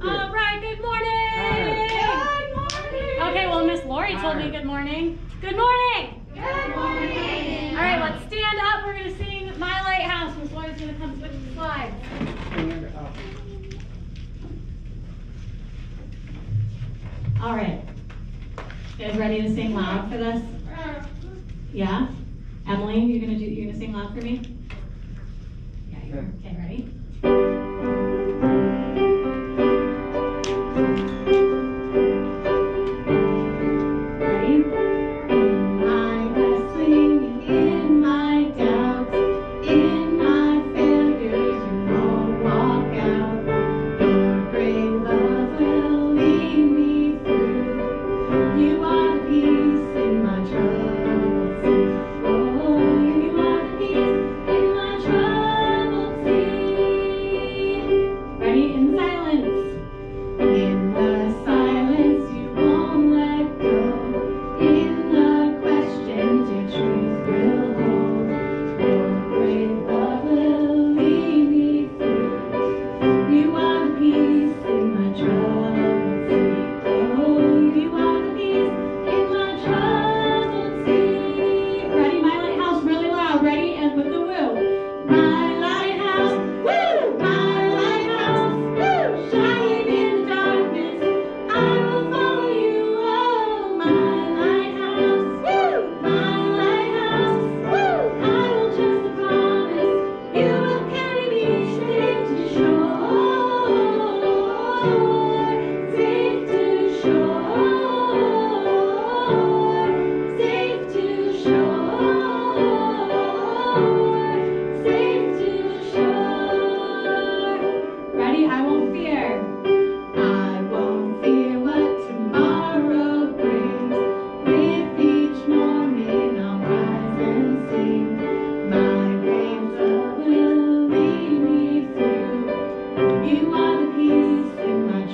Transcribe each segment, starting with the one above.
All right, good morning. Good morning. Okay, well, Miss Lori told me good morning. Good morning. Good morning. All right, let's stand up. We're going to sing My Lighthouse. Miss Lori's going to come switch the slides. Stand up. All right. You guys ready to sing loud for this? Yeah? Emily, you're gonna sing loud for me? Yeah, you're okay, ready? You are the peace in my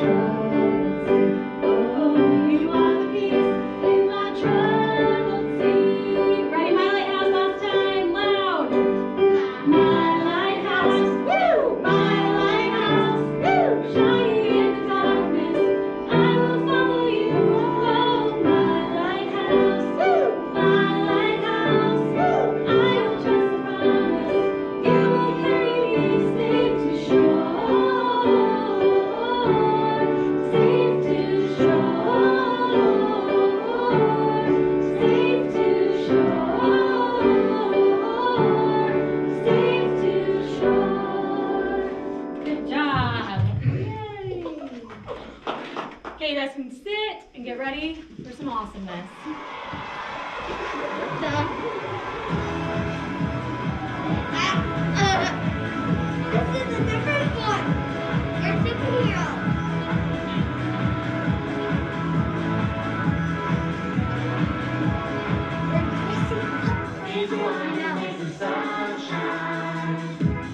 Okay, you guys can sit and get ready for some awesomeness. This is a different one. You're a superhero. He's the one who makes the sunshine.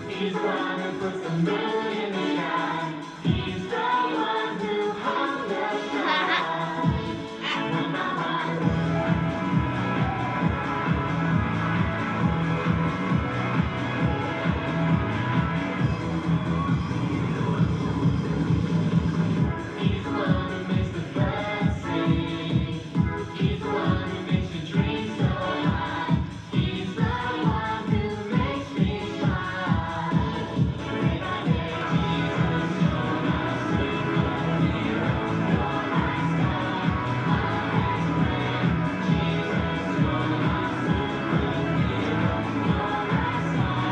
He's the one who puts the moon in the sky. He's the one who hung the sky. When my heart He's the one who makes the birds sing. He's the one who makes your dreams so high. He's the one who makes me smile. Day by day, Jesus, you're my superhero. You're my star, my best friend. Jesus, you're my superhero. You're my star, my best friend.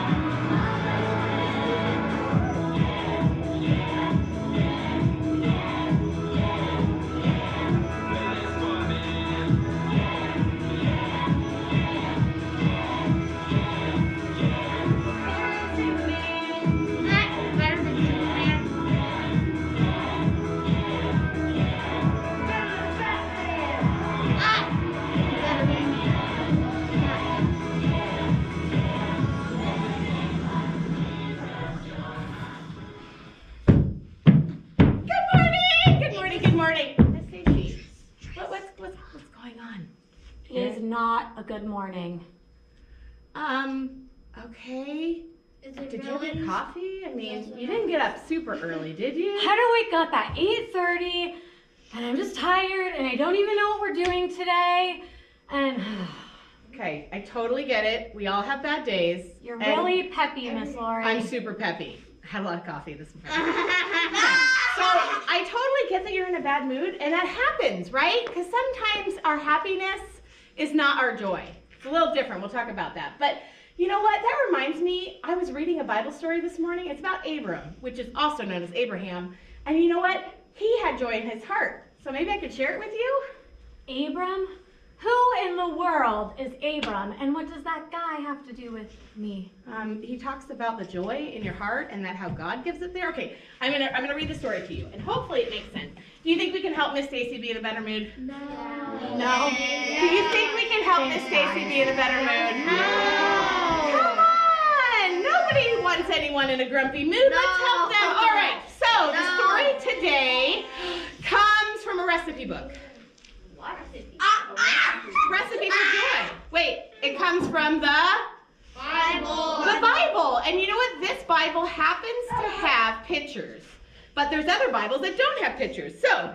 Yeah, yeah, yeah, yeah, yeah, yeah. Let's go, man. Better than Superman. Good morning, good morning. Miss Stacy, what's going on? It is not a good morning. Okay. Is it Did you really? get coffee? I mean, you didn't get up super early, did you? I had to wake up at 8:30, and I'm just tired, and I don't even know what we're doing today. And Okay, I totally get it. We all have bad days. you're and really peppy, Miss Lori. I'm super peppy. I had a lot of coffee this morning. So I totally get that you're in a bad mood, and that happens, right? Because sometimes our happiness is not our joy. It's a little different. We'll talk about that. But you know what? That reminds me, I was reading a Bible story this morning. It's about Abram, which is also known as Abraham. And you know what? He had joy in his heart. So maybe I could share it with you? Abram? Who in the world is Abram, and what does that guy have to do with me? He talks about the joy in your heart and that how God gives it there. Okay, I'm gonna read the story to you, and hopefully it makes sense. Do you think we can help Miss Stacy be in a better mood? No. No. Do you think we can help Miss Stacy be in a better mood? No. Come on! Nobody wants anyone in a grumpy mood. Let's help them. All right. So the story today comes from a recipe book. Recipe for joy. Wait, it comes from the Bible. Bible. And you know what? This Bible happens to have pictures. But there's other Bibles that don't have pictures. So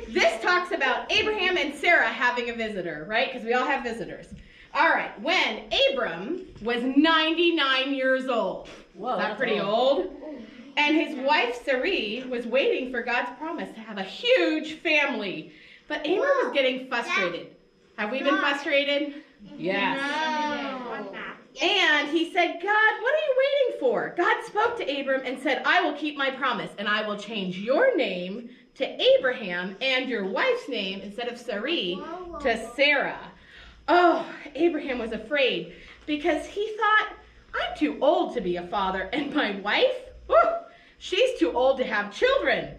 this talks about Abraham and Sarah having a visitor, right? Because we all have visitors. All right. When Abram was 99 years old. Whoa, Is that that's pretty old? And his wife Sarai was waiting for God's promise to have a huge family. But Abram was getting frustrated. Have we been frustrated? Yes. No. And he said, God, what are you waiting for? God spoke to Abram and said, I will keep my promise, and I will change your name to Abraham and your wife's name, instead of Sarai, to Sarah. Oh, Abraham was afraid because he thought, I'm too old to be a father, and my wife, she's too old to have children.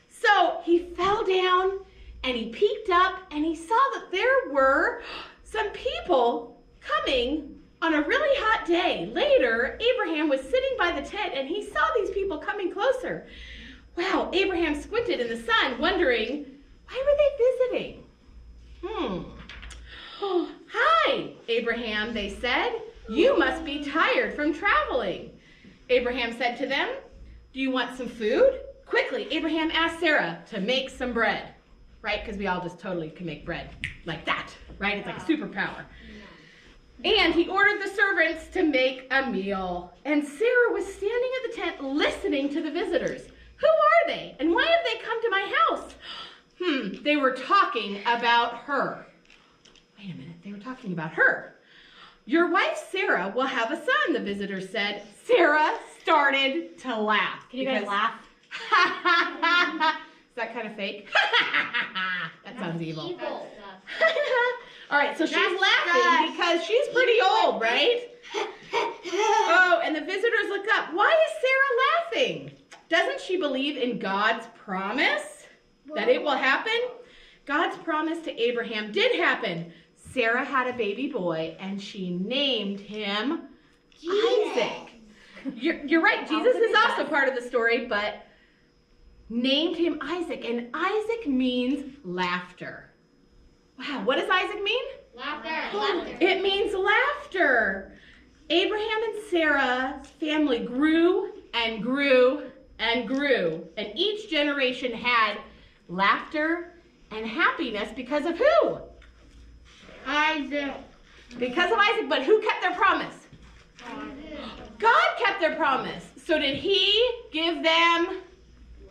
So he fell down and he peeked up and he saw that there were some people coming on a really hot day. Later, Abraham was sitting by the tent and he saw these people coming closer. Wow, Abraham squinted in the sun, wondering, why were they visiting? Oh, hi, Abraham, they said. You must be tired from traveling. Abraham said to them, do you want some food? Quickly, Abraham asked Sarah to make some bread. Right? Because we all just totally can make bread like that, right? It's like a superpower. And he ordered the servants to make a meal. And Sarah was standing at the tent listening to the visitors. Who are they? And why have they come to my house? They were talking about her. Wait a minute, they were talking about her. Your wife Sarah will have a son, the visitors said. Sarah started to laugh. Can you guys laugh? Is that that kind of fake? That sounds evil. Evil. All right, so she's That's laughing because she's pretty old, right? Oh, and the visitors look up. Why is Sarah laughing? Doesn't she believe in God's promise that it will happen? God's promise to Abraham did happen. Sarah had a baby boy, and she named him Isaac. You're right. Jesus is also part of the story, but named him Isaac, and Isaac means laughter. Wow, what does Isaac mean? Laughter. It means laughter. Abraham and Sarah's family grew and grew and grew, and each generation had laughter and happiness because of who? Isaac. Because of Isaac, but who kept their promise? God kept their promise. So did he give them?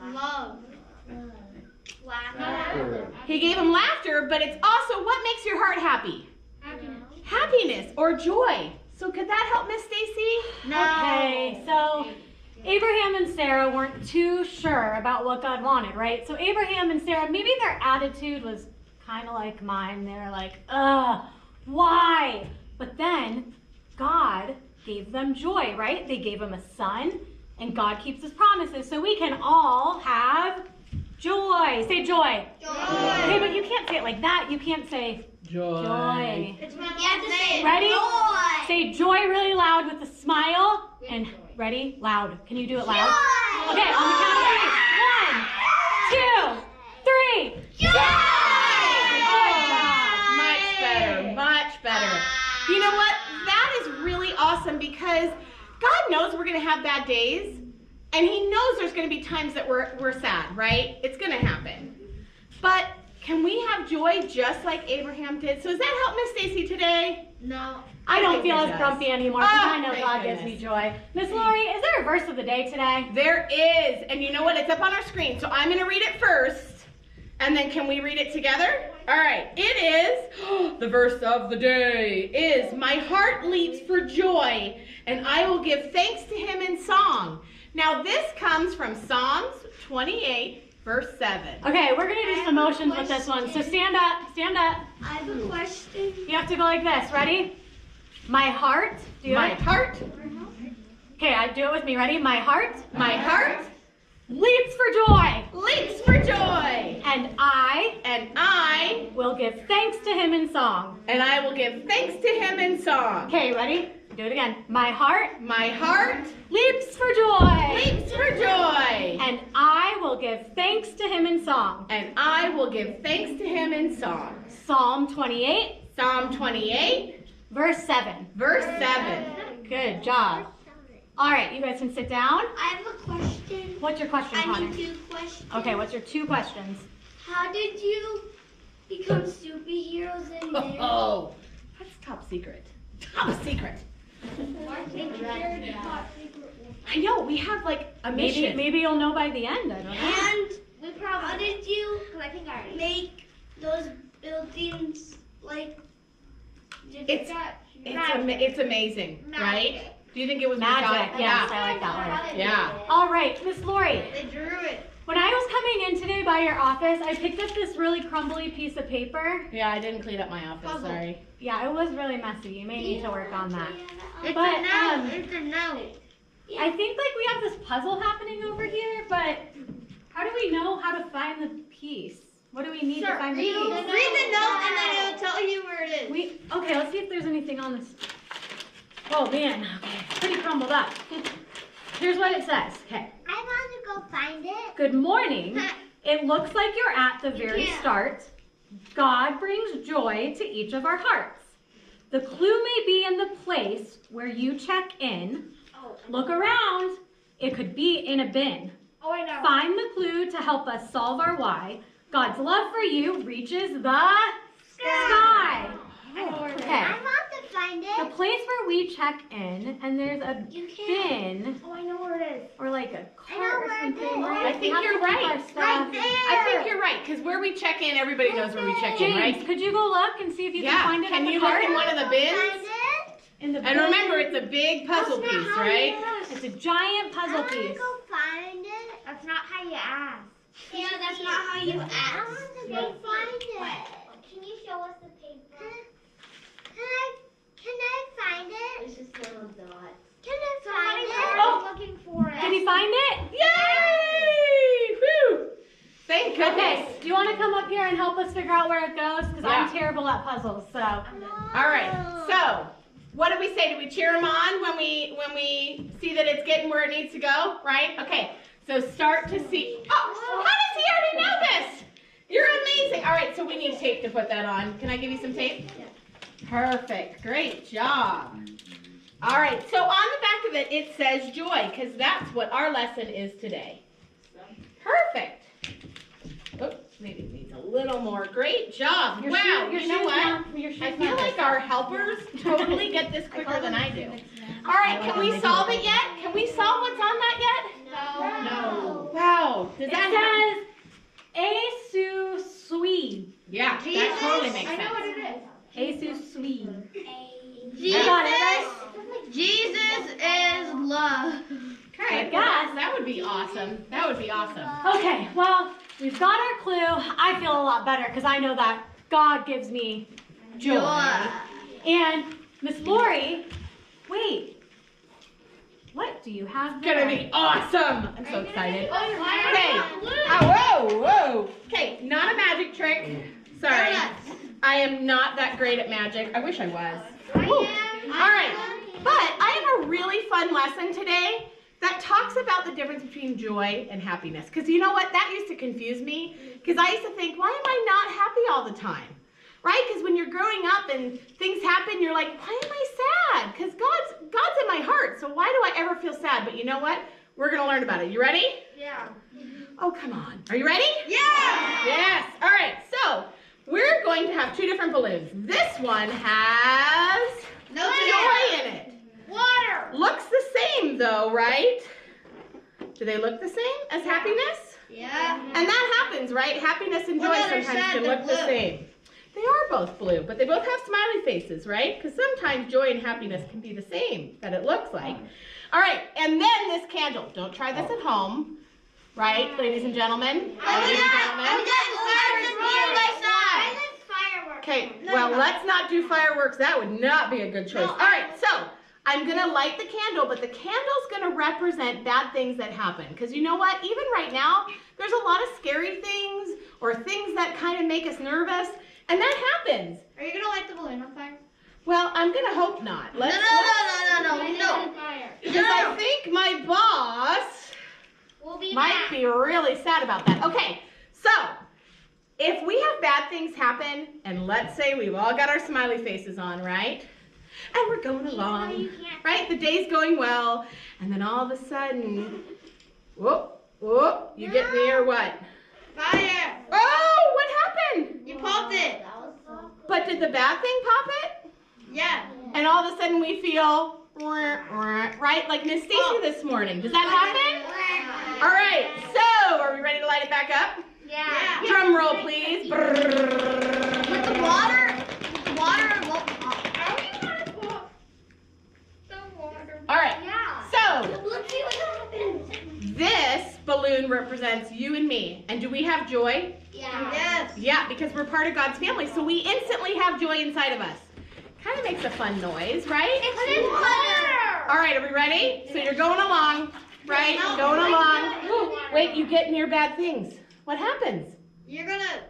Love. Laughter. He gave them laughter, but it's also what makes your heart happy? Happiness or joy. So could that help Miss Stacy? No. Okay, so Abraham and Sarah weren't too sure about what God wanted, right? So Abraham and Sarah, maybe their attitude was kind of like mine. They're like, why? But then God gave them joy, right? They gave him a son, and God keeps his promises, so we can all have joy. Say joy. Okay, but you can't say it like that. You can't say joy. It's when you have to say it. Ready? Joy. Say joy really loud with a smile. And ready? Loud. Can you do it loud? Joy. Okay, on the count of 3. 1, 2, 3. Joy. Good job. Much better, much better. You know what? That is really awesome because God knows we're going to have bad days, and he knows there's going to be times that we're sad, right? It's going to happen. But can we have joy just like Abraham did? So does that help Miss Stacy today? No. I don't think feel it as does. grumpy anymore because Oh, I know thank God gives goodness. me joy. Miss Lori, is there a verse of the day today? There is, and you know what? It's up on our screen, so I'm going to read it first, and then can we read it together? All right, it is, the verse of the day is, my heart leaps for joy, and I will give thanks to him in song. Now this comes from Psalms 28, verse 7. Okay, we're going to do some motions with this one. So stand up, stand up. I have a question. You have to go like this. Ready? My heart. Do My it. heart, Okay, do it with me. Ready? My heart my heart leaps for joy, leaps for joy, and I will give thanks to him in song. will give thanks to him in song. Okay, ready? Do it again. My heart My heart leaps for joy, leaps for joy, and I will give thanks to him in song. and I will give thanks to him in song. Psalm 28, Psalm 28, verse 7. verse 7. Good job. All right, you guys can sit down. I have a question. What's your question, I Connor? need 2 questions. Okay, what's your 2 questions? How did you become superheroes in there? Oh, that's top secret. Top secret. I know, we have like a mission. Maybe you'll know by the end. I don't know. And how did you make those buildings like It's amazing, right? Do you think it was Magic, yes, Yeah. I like that one. Yeah. All right, Miss Lori. They drew it. When I was coming in today by your office, I picked up this really crumbly piece of paper. Yeah, I didn't clean up my office, Puzzle. sorry. Yeah, it was really messy. You may need to work on that. It's But, a note. It's a note. I think like we have this puzzle happening over here, but how do we know how to find the piece? What do we need to find the Read the piece? note and then it'll tell you where it is. Okay, let's see if there's anything on this. Oh man, okay, it's pretty crumbled up. Here's what it says. Okay. I want to go find it. Good morning. It looks like you're at the very Yeah. start. God brings joy to each of our hearts. The clue may be in the place where you check in. Look around. It could be in a bin. Oh, I know. Find the clue to help us solve our why. God's love for you reaches the sky. Okay. want to find The place where we check in, and there's a You can't. bin Oh, I know where it is. or like a I know cart or where it something. is. Right? I think We have you're to keep right. our stuff. I think you're right, because where we check in, everybody knows where we check in, James, right? could you go look and see if you Yeah, can find it can in you the look cart? in one of the bins? In the And bin. remember, it's a big puzzle piece, right? It's a giant puzzle piece. find it. That's not how you ask. Yeah, that's not how you ask. They find it. Can you show us the paper? Can I find it? It's just little dots. Can I find it? Oh. I'm looking for it. Did he find it? Yay! Whew! Thank goodness. Okay, do you want to come up here and help us figure out where it goes? Because I'm Yeah. terrible at puzzles, so. All right. So, what did we say? Did we cheer him on when we see that it's getting where it needs to go? Right? Okay. So start to see. Oh, how does he already know this? You're amazing. All right. So we need tape to put that on. Can I give you some tape? Yeah. Perfect. Great job. All right. So on the back of it, it says joy because that's what our lesson is today. Perfect. Oops, maybe it needs a little more. Great job. Your Wow. shoe- your You know shoe's what? not- your shoe's I not feel this like our helpers totally get this quicker than I do. All right, can we solve it yet? Can we solve what's on that yet? No. Wow. Does It that says Asu Sui. Yeah, that totally makes I know what sense. it is. Asu Sui. Jesus, I got it, right? Jesus is love. Okay, guess. that would be awesome. That would be awesome. Okay, well, we've got our clue. I feel a lot better because I know that God gives me joy. And Miss Lori, wait. What do you have It's there? gonna be awesome. I'm so excited. Okay. Okay. Whoa. Okay, not a magic trick. Sorry. I am not that great at magic. I wish I was. Woo. All right. But I have a really fun lesson today that talks about the difference between joy and happiness. Because you know what? That used to confuse me. Because I used to think, why am I not happy all the time? Right? Because when you're growing up and things happen, you're like, why am I sad? Because God's in my heart. So why do I ever feel sad? But you know what? We're going to learn about it. You ready? Yeah. Oh, come on. Are you ready? Yeah. Yes. All right. So we're going to have two different balloons. This one has No joy in it. Water. Looks the same though, right? Do they look the same as happiness? Yeah. And that happens, right? Happiness and joy Well, no, they're sometimes sad, can they're look the blue. same. They are both blue, but they both have smiley faces, right? Because sometimes joy and happiness can be the same that it looks like. All right, and then this candle. Don't try this at home, right, ladies and gentlemen? Ladies and gentlemen. Okay, well, let's not do fireworks. That would not be a good choice. All right, so I'm going to light the candle, but the candle's going to represent bad things that happen. Because you know what? Even right now, there's a lot of scary things or things that kind of make us nervous, and that happens. Are you gonna light the balloon on fire? Well, I'm going to hope not. No. Because I think my boss We'll be might back. be really sad about that. Okay, so if we have bad things happen, and let's say we've all got our smiley faces on, right? And we're going along, right? The day's going well, and then all of a sudden, whoop, you get near what? Fire. Oh, what happened? You popped it. But did the bad thing pop it? Yeah. And all of a sudden we feel, right? Like Miss Stacy this morning. Does that happen? All right, so are we ready to light it back up? Yeah. Drum roll, please. With the water won't pop. Are we gonna pop the water? All right, Yeah. so Let's see what happens. this balloon represents you and me. And do we have joy? Yeah. Yes. Yeah, because we're part of God's family, so we instantly have joy inside of us. Kind of makes a fun noise, right? It's water. All right, are we ready? So you're going along, right? Going along. Wait, you get near bad things. What happens? You're gonna.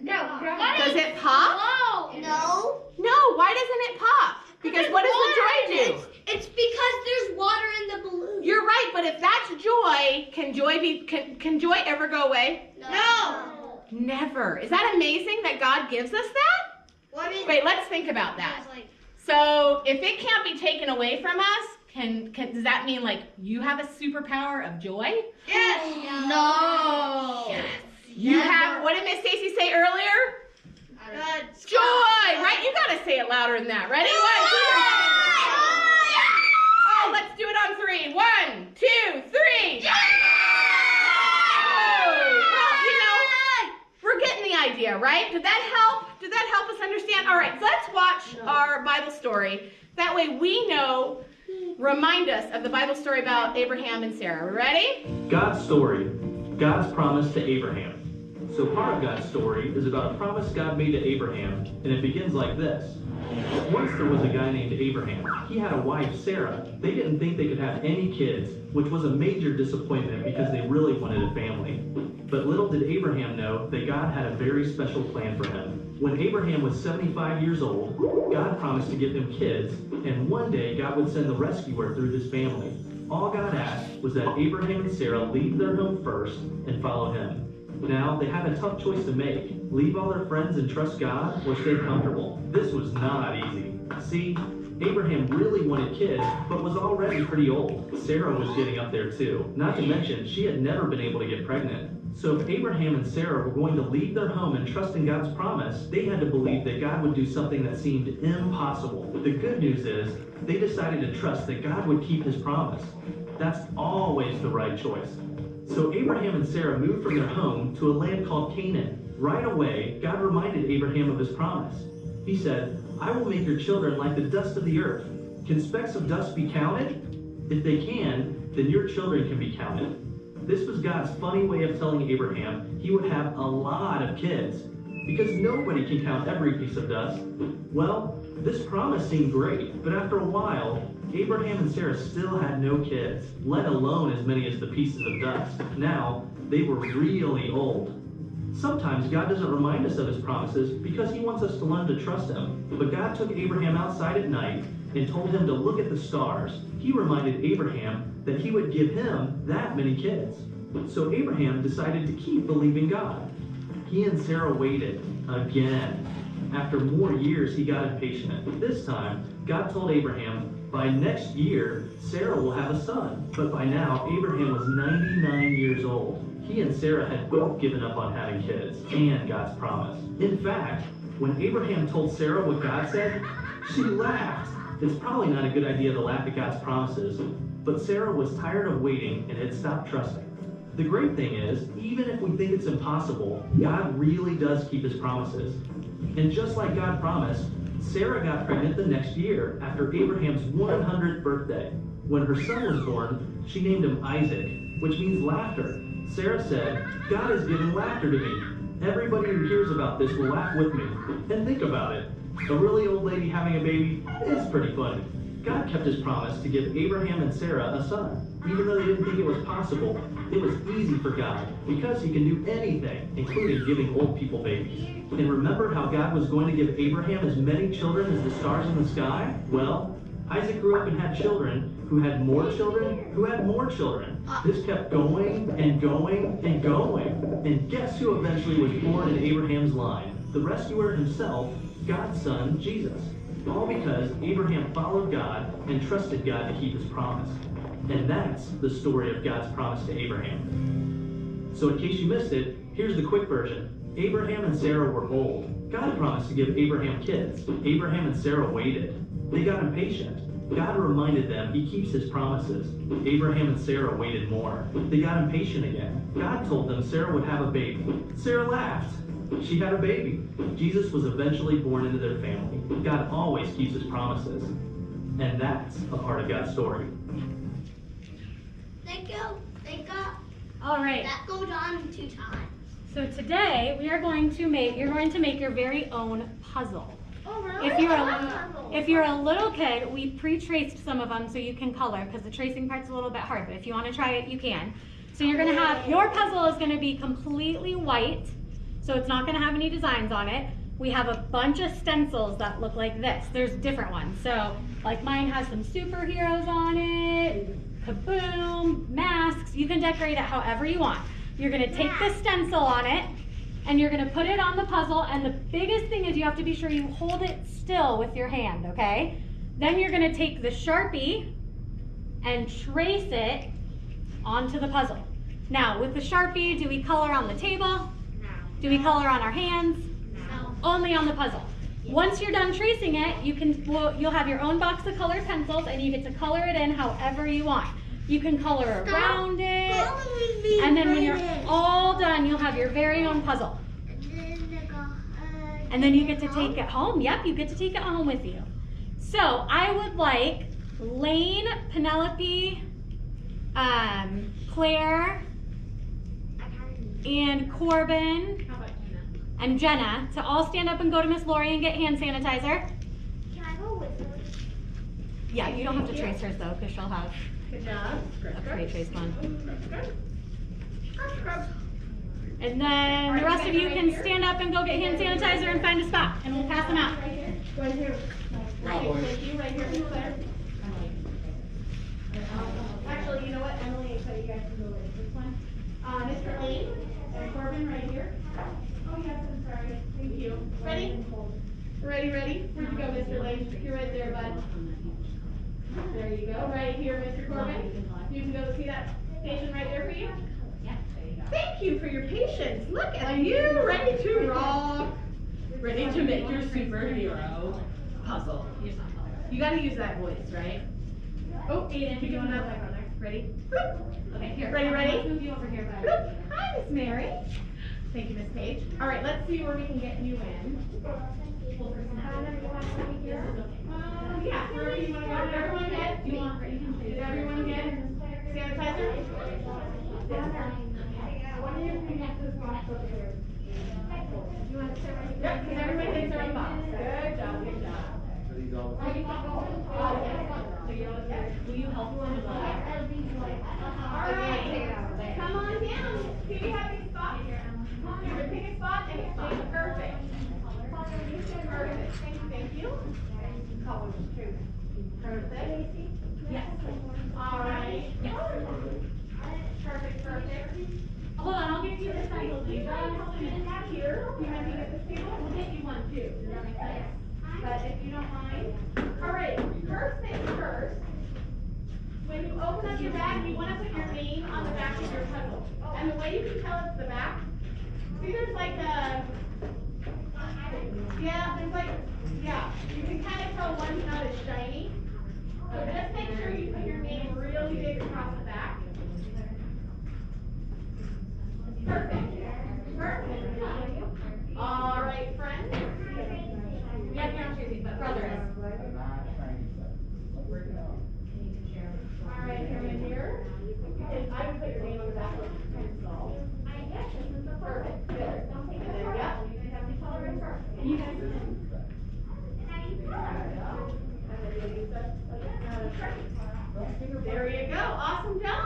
No. Does it pop? No. No, why doesn't it pop? Because what does the joy do? It's because there's water in the balloon. You're right, but if that's joy, can joy ever go away? No. Never. Is that amazing that God gives us that? What is? Wait, let's think about that. So if it can't be taken away from us, does that mean like you have a superpower of joy? Yes. No. Yes. You have, what did Miss Stacy say earlier? Joy, right? You gotta say it louder than that. Ready? 1, 2, 3. Oh, let's do it on 3. 1, 2, 3. Oh, well, you know, we're getting the idea, right? Did that help? Did that help us understand? All right, so let's watch our Bible story. That way we know, remind us of the Bible story about Abraham and Sarah. Are we ready? God's story. God's promise to Abraham. So part of God's story is about a promise God made to Abraham, and it begins like this. Once there was a guy named Abraham. He had a wife, Sarah. They didn't think they could have any kids, which was a major disappointment because they really wanted a family. But little did Abraham know that God had a very special plan for him. When Abraham was 75 years old, God promised to give him kids, and one day God would send the rescuer through this family. All God asked was that Abraham and Sarah leave their home first and follow him. Now, they had a tough choice to make. Leave all their friends and trust God, or stay comfortable. This was not easy. See, Abraham really wanted kids, but was already pretty old. Sarah was getting up there too. Not to mention, she had never been able to get pregnant. So if Abraham and Sarah were going to leave their home and trust in God's promise, they had to believe that God would do something that seemed impossible. The good news is, they decided to trust that God would keep his promise. That's always the right choice. So Abraham and Sarah moved from their home to a land called Canaan. Right away, God reminded Abraham of his promise. He said, I will make your children like the dust of the earth. Can specks of dust be counted? If they can, then your children can be counted. This was God's funny way of telling Abraham he would have a lot of kids, because nobody can count every piece of dust. Well, this promise seemed great, but after a while, Abraham and Sarah still had no kids, let alone as many as the pieces of dust. Now, they were really old. Sometimes God doesn't remind us of his promises because he wants us to learn to trust him. But God took Abraham outside at night and told him to look at the stars. He reminded Abraham that he would give him that many kids. So Abraham decided to keep believing God. He and Sarah waited again. After more years, he got impatient. This time, God told Abraham, by next year, Sarah will have a son. But by now, Abraham was 99 years old. He and Sarah had both given up on having kids and God's promise. In fact, when Abraham told Sarah what God said, she laughed. It's probably not a good idea to laugh at God's promises, but Sarah was tired of waiting and had stopped trusting. The great thing is, even if we think it's impossible, God really does keep his promises. And just like God promised, Sarah got pregnant the next year after Abraham's 100th birthday. When her son was born, she named him Isaac, which means laughter. Sarah said, God has given laughter to me. Everybody who hears about this will laugh with me. And think about it. A really old lady having a baby is pretty funny. God kept his promise to give Abraham and Sarah a son. Even though they didn't think it was possible, it was easy for God because he can do anything, including giving old people babies. And remember how God was going to give Abraham as many children as the stars in the sky? Well, Isaac grew up and had children who had more children who had more children. This kept going and going and going. And guess who eventually was born in Abraham's line? The rescuer himself, God's son, Jesus. All because Abraham followed God and trusted God to keep his promise. And that's the story of God's promise to Abraham. So in case you missed it, here's the quick version. Abraham and Sarah were old. God promised to give Abraham kids. Abraham and Sarah waited. They got impatient. God reminded them he keeps his promises. Abraham and Sarah waited more. They got impatient again. God told them Sarah would have a baby. Sarah laughed. She had a baby. Jesus was eventually born into their family. God always keeps his promises. And that's a part of God's story. Thank you. All right. That goes on 2 times. So today we are going to make, you're going to make your very own puzzle. Oh, really? If you're a little kid, we pre-traced some of them so you can color because the tracing part's a little bit hard, but if you want to try it, you can. So you're going to have, your puzzle is going to be completely white, so it's not going to have any designs on it. We have a bunch of stencils that look like this. There's different ones. So like mine has some superheroes on it, kaboom, masks. You can decorate it however you want. You're going to take the stencil on it and you're going to put it on the puzzle, and the biggest thing is you have to be sure you hold it still with your hand, okay? Then you're going to take the Sharpie and trace it onto the puzzle. Now, with the Sharpie, do we color on the table? No. Do we color on our hands? No. Only on the puzzle. Once you're done tracing it, you'll have your own box of colored pencils and you get to color it in however you want. You can color around it, and then when you're all done, you'll have your very own puzzle. And then you get to take it home. Yep, you get to take it home with you. So I would like Lane, Penelope, Claire, and Corbin, How about Gina? and Jenna to all stand up and go to Miss Lori and get hand sanitizer. Can I go with her? Yeah, you don't have to trace hers though, because she'll have Good job. a pre-trace one. Scrub. And then the rest of you can stand up and go get hand sanitizer and find a spot, and we'll pass them out. Right here. Thank you, right here, Miss Claire. Actually, you know what, Emily and Cody, you guys can go with this one. Mr. Lane and Corbin right here. Oh, yes, I'm sorry. Thank you. Ready? Ready? Where'd you go, Mr. Lane? You're right there, bud. There you go. Right here, Mr. Corbin. You can go see that patient right there for you. Thank you for your patience. Look at you, ready to rock. Ready to make your superhero puzzle. You gotta use that voice, right? Oh, Aiden, you doing that like on there. Ready? Okay, here. Ready? Move you over here, bud. Hi, Miss Mary. Thank you, Miss Paige. All right, let's see where we can get you in. Yeah, wherever you want to go. Did everyone get? Did everyone get sanitizer? Yep, because everybody takes their own box. Good job. Will you help me? All right, come on down. Do you have these spots? You can pick a spot and it's perfect. Perfect. Thank you. Perfect. Yes. All right. Yes. Perfect. Hold on, I'll give you this side. Here. You might be at this table. We'll get you one too. Does that make sense? But if you don't mind. All right. First things first. When you open up your bag, you want to put your name on the back of your puzzle. And the way you can tell it's the back, see there's like a, you can kind of tell one's not as shiny. So just make sure you put your name really big across the